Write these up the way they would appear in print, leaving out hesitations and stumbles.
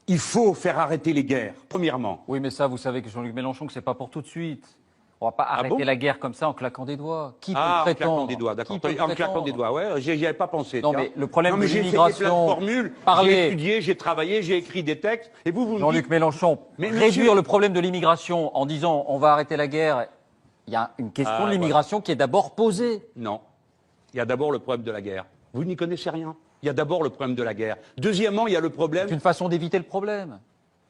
Il faut faire arrêter les guerres, premièrement. Oui, mais ça, vous savez que Jean-Luc Mélenchon, que c'est pas pour tout de suite. On va pas arrêter bon la guerre comme ça en claquant des doigts. Qui peut le En prétendre? claquant des doigts, d'accord. Qui peut le En claquant des prétendre? doigts, ouais, j'y avais pas pensé. Non, tiens. mais le problème Non, de mais j'ai essayé plein de l'immigration, formules, parler- j'ai étudié, j'ai travaillé, j'ai écrit des textes, et vous me Jean-Luc dites... Mélenchon, Mais réduire monsieur- le problème de l'immigration en disant on va arrêter la guerre, il y a une question de l'immigration qui est d'abord posée. Non. Il y a d'abord le problème de la guerre. Vous n'y connaissez rien. Il y a d'abord le problème de la guerre. Deuxièmement, il y a le problème... C'est une façon d'éviter le problème.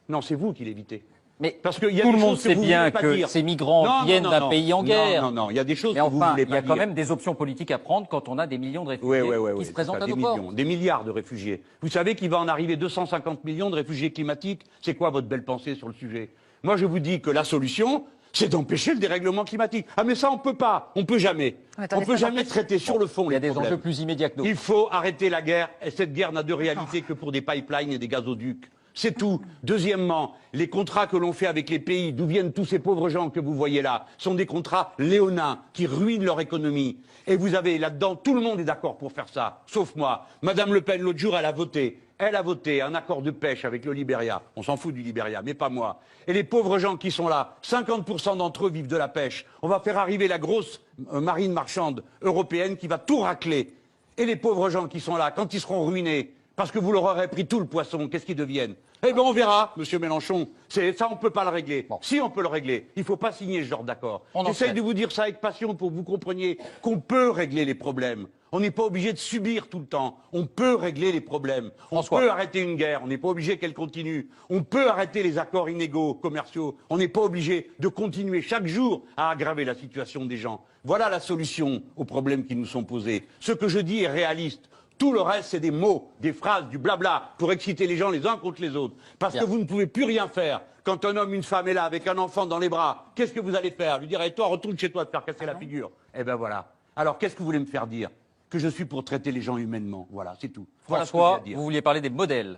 Non, c'est vous qui l'évitez. Mais Parce qu'il y a tout des le monde choses que sait vous bien voulez pas que dire. ces migrants Non, viennent non, d'un non. pays en guerre. Non, il y a des choses Mais que vous enfin, voulez il y a pas quand dire. même des options politiques à prendre quand on a des millions de réfugiés qui se présentent à nos portes. Des milliards de réfugiés. Vous savez qu'il va en arriver 250 millions de réfugiés climatiques. C'est quoi votre belle pensée sur le sujet? Moi, je vous dis que la solution, c'est d'empêcher le dérèglement climatique. Ah, mais ça, on peut pas. On peut jamais. Attendez, On peut ça jamais traiter sur le fond Il y a les des problèmes. enjeux plus immédiats que d'autres. Il faut arrêter la guerre, et cette guerre n'a de réalité que pour des pipelines et des gazoducs. C'est tout. Deuxièmement, les contrats que l'on fait avec les pays, d'où viennent tous ces pauvres gens que vous voyez là, sont des contrats léonins qui ruinent leur économie. Et vous avez là-dedans, tout le monde est d'accord pour faire ça, sauf moi. Madame Le Pen, l'autre jour, elle a voté un accord de pêche avec le Libéria. On s'en fout du Libéria, mais pas moi. Et les pauvres gens qui sont là, 50% d'entre eux vivent de la pêche. On va faire arriver la grosse marine marchande européenne qui va tout racler. Et les pauvres gens qui sont là, quand ils seront ruinés, parce que vous leur aurez pris tout le poisson, qu'est-ce qu'ils deviennent? Eh bien, on verra, monsieur Mélenchon. Ça, on ne peut pas le régler. Bon. Si, on peut le régler. Il ne faut pas signer ce genre d'accord. On J'essaye enchaîne. de vous dire ça avec passion pour que vous compreniez qu'on peut régler les problèmes. On n'est pas obligé de subir tout le temps. On peut régler les problèmes. On François. peut arrêter une guerre. On n'est pas obligé qu'elle continue. On peut arrêter les accords inégaux commerciaux. On n'est pas obligé de continuer chaque jour à aggraver la situation des gens. Voilà la solution aux problèmes qui nous sont posés. Ce que je dis est réaliste. Tout le reste, c'est des mots, des phrases, du blabla, pour exciter les gens les uns contre les autres. Parce Bien. que vous ne pouvez plus rien faire. Quand un homme, une femme est là, avec un enfant dans les bras, qu'est-ce que vous allez faire? Lui dire, et toi, retourne chez toi te faire casser la figure. Eh ben voilà. Alors, qu'est-ce que vous voulez me faire dire? Que je suis pour traiter les gens humainement. Voilà, c'est tout. Voilà ce que j'ai à François, dire. vous vouliez parler des modèles.